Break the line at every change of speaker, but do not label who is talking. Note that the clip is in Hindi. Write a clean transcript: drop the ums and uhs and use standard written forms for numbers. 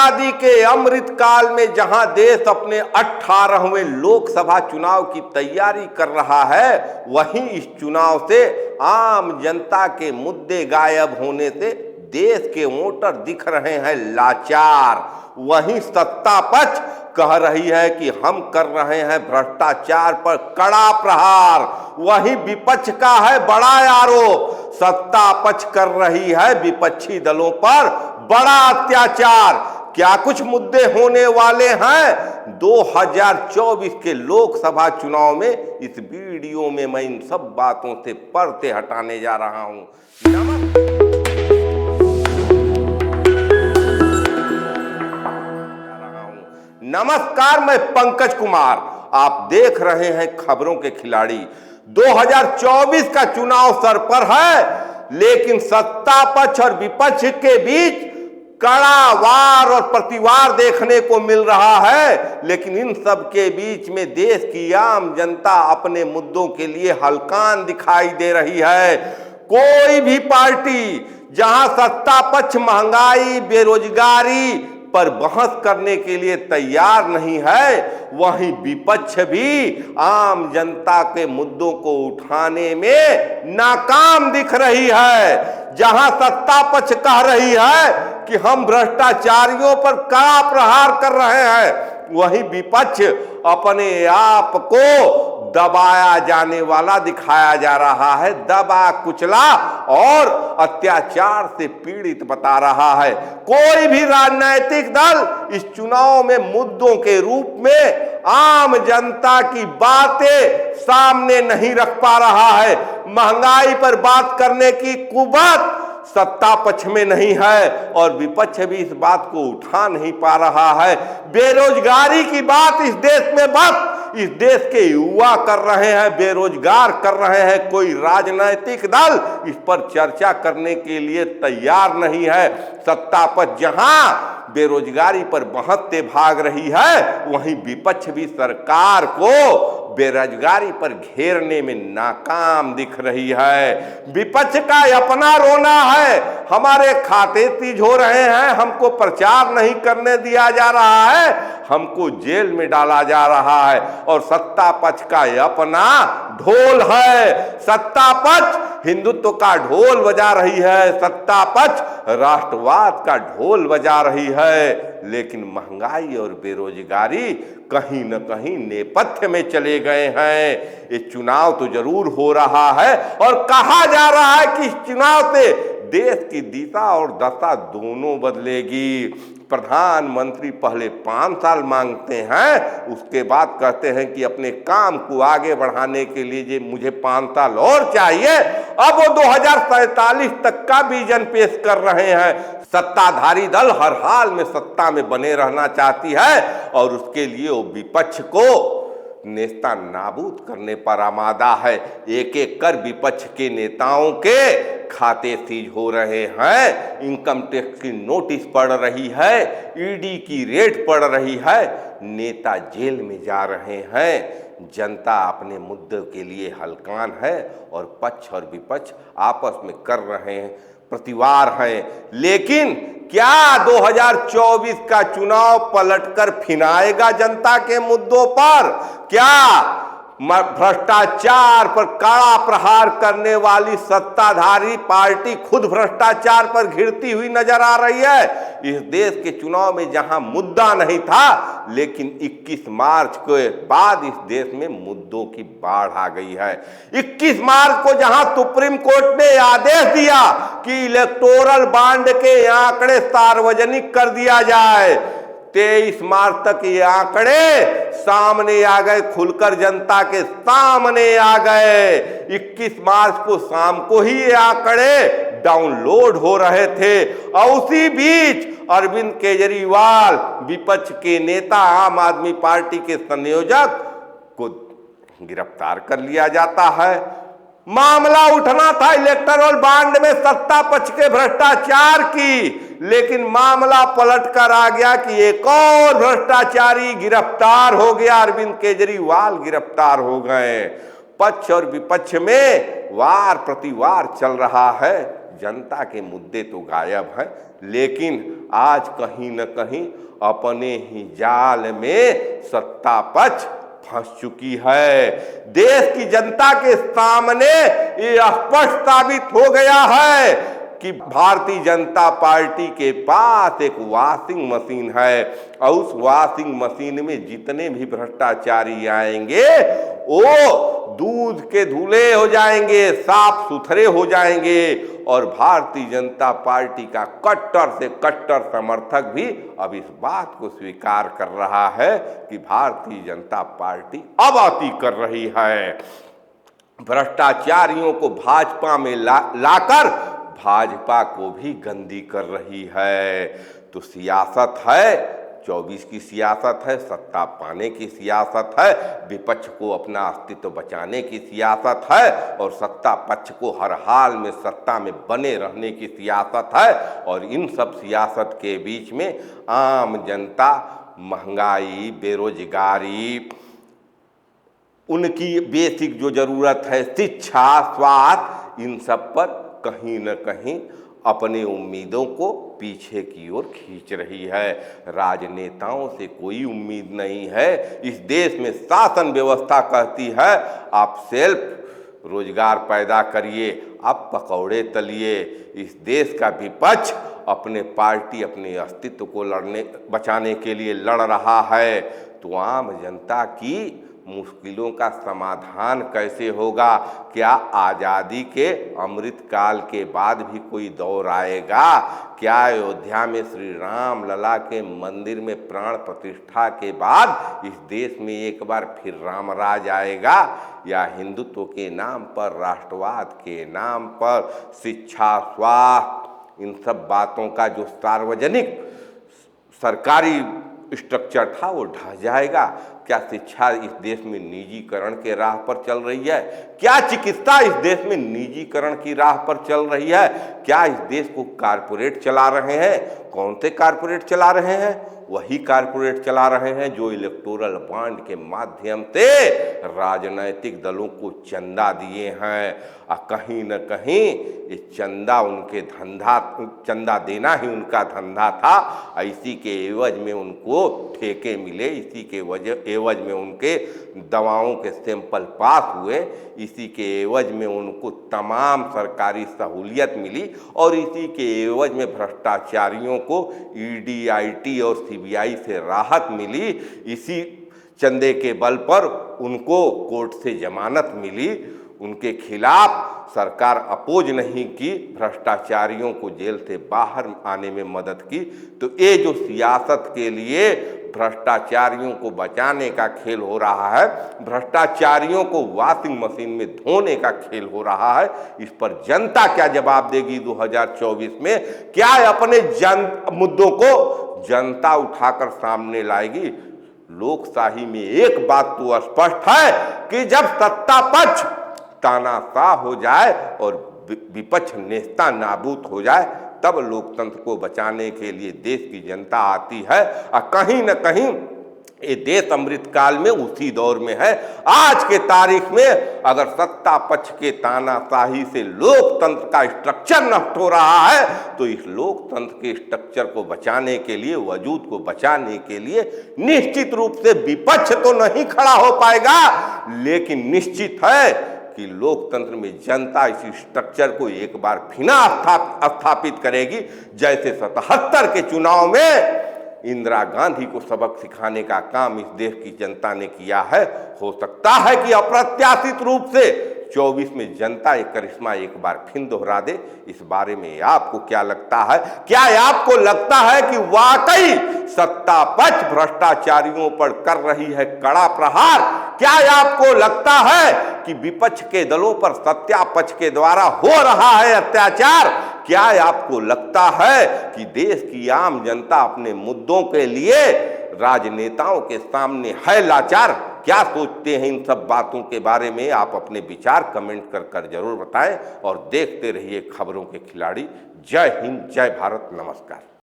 आजादी के अमृत काल में जहां देश अपने 18वें लोकसभा चुनाव की तैयारी कर रहा है, वहीं इस चुनाव से आम जनता के मुद्दे गायब होने से देश के वोटर दिख रहे हैं लाचार। वहीं सत्ता पक्ष कह रही है कि हम कर रहे हैं भ्रष्टाचार पर कड़ा प्रहार। वहीं विपक्ष का है बड़ा आरोप, सत्ता पक्ष कर रही है विपक्षी दलों पर बड़ा अत्याचार। क्या कुछ मुद्दे होने वाले हैं 2024 के लोकसभा चुनाव में? इस वीडियो में मैं इन सब बातों से पर्दे हटाने जा रहा हूं। नमस्कार, मैं पंकज कुमार, आप देख रहे हैं खबरों के खिलाड़ी। 2024 का चुनाव सर पर है, लेकिन सत्ता पक्ष और विपक्ष के बीच कड़ा वार और प्रतिवार देखने को मिल रहा है। लेकिन इन सब के बीच में देश की आम जनता अपने मुद्दों के लिए हलकान दिखाई दे रही है। कोई भी पार्टी जहां सत्ता पक्ष महंगाई, बेरोजगारी पर बहस करने के लिए तैयार नहीं है, वहीं विपक्ष भी आम जनता के मुद्दों को उठाने में नाकाम दिख रही है। जहां सत्ता पक्ष कह रही है कि हम भ्रष्टाचारियों पर कड़ा प्रहार कर रहे हैं, वहीं विपक्ष अपने आप को दबाया जाने वाला दिखाया जा रहा है, दबा कुचला और अत्याचार से पीड़ित बता रहा है। कोई भी राजनीतिक दल इस चुनाव में मुद्दों के रूप में आम जनता की बातें सामने नहीं रख पा रहा है। महंगाई पर बात करने की कुवत सत्ता पक्ष में नहीं है और विपक्ष भी इस बात को उठा नहीं पा रहा है। बेरोजगारी की बात इस देश में बस इस देश के युवा कर रहे हैं, बेरोजगार कर रहे हैं। कोई राजनीतिक दल इस पर चर्चा करने के लिए तैयार नहीं है। सत्ता पक्ष जहां बेरोजगारी पर बहसते भाग रही है, वहीं विपक्ष भी सरकार को बेरोजगारी पर घेरने में नाकाम दिख रही है। विपक्ष का अपना रोना है, हमारे खाते सीज हो रहे हैं, हमको प्रचार नहीं करने दिया जा रहा है, हमको जेल में डाला जा रहा है। और सत्ता पक्ष का अपना ढोल है। सत्ता पक्ष हिंदुत्व का ढोल बजा रही है, सत्ता पक्ष राष्ट्रवाद का ढोल बजा रही है। लेकिन महंगाई और बेरोजगारी कहीं न कहीं नेपथ्य में चले गए हैं। ये चुनाव तो जरूर हो रहा है और कहा जा रहा है कि इस चुनाव से देश की दिशा और दशा दोनों बदलेगी। प्रधानमंत्री पहले 5 साल मांगते हैं, उसके बाद कहते हैं कि अपने काम को आगे बढ़ाने के लिए मुझे 5 साल और चाहिए। अब वो 2047 तक का विजन पेश कर रहे हैं। सत्ताधारी दल हर हाल में सत्ता में बने रहना चाहती है और उसके लिए वो विपक्ष को नेस्ता नाबूद करने पर आमादा है। एक एक कर विपक्ष के नेताओं के खाते सीज हो रहे हैं, इनकम टैक्स की नोटिस पड़ रही है, ईडी की रेड पड़ रही है, नेता जेल में जा रहे हैं। जनता अपने मुद्दों के लिए हलकान है और पक्ष और विपक्ष आपस में कर रहे हैं प्रतिवार है। लेकिन क्या 2024 का चुनाव पलटकर फिनाएगा जनता के मुद्दों पर? क्या भ्रष्टाचार पर कड़ा प्रहार करने वाली सत्ताधारी पार्टी खुद भ्रष्टाचार पर घिरती हुई नजर आ रही है? इस देश के चुनाव में जहां मुद्दा नहीं था, लेकिन 21 मार्च के बाद इस देश में मुद्दों की बाढ़ आ गई है। 21 मार्च को जहां सुप्रीम कोर्ट ने आदेश दिया कि इलेक्टोरल बॉन्ड के आंकड़े सार्वजनिक कर दिया जाए, 23 मार्च तक ये आंकड़े सामने आ गए, खुलकर जनता के सामने आ गए। 21 मार्च को शाम को ही ये आंकड़े डाउनलोड हो रहे थे और उसी बीच अरविंद केजरीवाल, विपक्ष के नेता, आम आदमी पार्टी के संयोजक को गिरफ्तार कर लिया जाता है। मामला उठना था इलेक्टोरल बॉन्ड में सत्ता पक्ष के भ्रष्टाचार की, लेकिन मामला पलट कर आ गया कि एक और भ्रष्टाचारी गिरफ्तार हो गया, अरविंद केजरीवाल गिरफ्तार हो गए। पक्ष और विपक्ष में वार प्रतिवार चल रहा है। जनता के मुद्दे तो गायब हैं, लेकिन आज कहीं न कहीं अपने ही जाल में सत्ता पक्ष फंस चुकी है। देश की जनता के सामने ये स्पष्ट साबित हो गया है कि भारतीय जनता पार्टी के पास एक वॉशिंग मशीन है और उस वॉशिंग मशीन में जितने भी भ्रष्टाचारी आएंगे वो दूध के धुले हो जाएंगे, साफ सुथरे हो जाएंगे। और भारतीय जनता पार्टी का कट्टर से कट्टर समर्थक भी अब इस बात को स्वीकार कर रहा है कि भारतीय जनता पार्टी अब अति कर रही है। भ्रष्टाचारियों को भाजपा में लाकर भाजपा को भी गंदी कर रही है। तो सियासत है, 24 की सियासत है, सत्ता पाने की सियासत है, विपक्ष को अपना अस्तित्व बचाने की सियासत है और सत्ता पक्ष को हर हाल में सत्ता में बने रहने की सियासत है। और इन सब सियासत के बीच में आम जनता, महंगाई, बेरोजगारी, उनकी बेसिक जो जरूरत है, शिक्षा, स्वास्थ्य, इन सब पर कहीं न कहीं अपने उम्मीदों को पीछे की ओर खींच रही है। राजनेताओं से कोई उम्मीद नहीं है। इस देश में शासन व्यवस्था कहती है आप सेल्फ रोजगार पैदा करिए, आप पकौड़े तलिए। इस देश का विपक्ष अपने पार्टी, अपने अस्तित्व को बचाने के लिए लड़ रहा है। तो आम जनता की मुश्किलों का समाधान कैसे होगा? क्या आज़ादी के अमृत काल के बाद भी कोई दौर आएगा? क्या अयोध्या में श्री राम लला के मंदिर में प्राण प्रतिष्ठा के बाद इस देश में एक बार फिर राम राज आएगा? या हिंदुत्व के नाम पर, राष्ट्रवाद के नाम पर, शिक्षा, स्वास्थ्य, इन सब बातों का जो सार्वजनिक सरकारी स्ट्रक्चर था वो ढह जाएगा? क्या शिक्षा इस देश में निजीकरण के राह पर चल रही है? क्या चिकित्सा इस देश में निजीकरण की राह पर चल रही है? क्या इस देश को कारपोरेट चला रहे हैं? कौन से कारपोरेट चला रहे हैं? वही कारपोरेट चला रहे हैं जो इलेक्टोरल बॉन्ड के माध्यम से राजनैतिक दलों को चंदा दिए हैं। कहीं न कहीं ये चंदा देना ही उनका धंधा था। इसी के एवज में उनको ठेके मिले, इसी के एवज में उनके दवाओं के सैंपल पास हुए, इसी के एवज में उनको तमाम सरकारी सहूलियत मिली और इसी के एवज में भ्रष्टाचारियों को ईडी, आईटी और सीबीआई से राहत मिली। इसी चंदे के बल पर उनको कोर्ट से जमानत मिली। उनके खिलाफ सरकार अपोज नहीं की, भ्रष्टाचारियों को जेल से बाहर आने में मदद की। तो ये जो सियासत के लिए भ्रष्टाचारियों को बचाने का खेल हो रहा है, भ्रष्टाचारियों को वॉशिंग मशीन में धोने का खेल हो रहा है, इस पर जनता क्या जवाब देगी 2024 में? क्या अपने मुद्दों को जनता उठाकर सामने लाएगी? लोकशाही में एक बात तो स्पष्ट है कि जब सत्ता पक्ष तानाशाह हो जाए और विपक्ष नेस्ता नाबूद हो जाए, तब लोकतंत्र को बचाने के लिए देश की जनता आती है। और कहीं न कहीं ये देश अमृतकाल में उसी दौर में है। आज के तारीख में अगर सत्ता पक्ष के तानाशाही से लोकतंत्र का स्ट्रक्चर नष्ट हो रहा है, तो इस लोकतंत्र के स्ट्रक्चर को बचाने के लिए, वजूद को बचाने के लिए निश्चित रूप से विपक्ष तो नहीं खड़ा हो पाएगा, लेकिन निश्चित है कि लोकतंत्र में जनता इसी स्ट्रक्चर को एक बार फिर स्थापित करेगी। जैसे 77 के चुनाव में इंदिरा गांधी को सबक सिखाने का काम इस देश की जनता ने किया है। हो सकता है कि अप्रत्याशित रूप से 24 में जनता एक करिश्मा एक बार फिर दोहरा दे। इस बारे में आपको क्या लगता है? क्या आपको लगता है कि वाकई सत्ता पक्ष भ्रष्टाचारियों पर कर रही है कड़ा प्रहार? क्या आपको लगता है कि विपक्ष के दलों पर सत्ता पक्ष के द्वारा हो रहा है अत्याचार? क्या आपको लगता है कि देश की आम जनता अपने मुद्दों के लिए राजनेताओं के सामने है लाचार? क्या सोचते हैं इन सब बातों के बारे में? आप अपने विचार कमेंट कर जरूर बताएं और देखते रहिए खबरों के खिलाड़ी। जय हिंद, जय भारत, नमस्कार।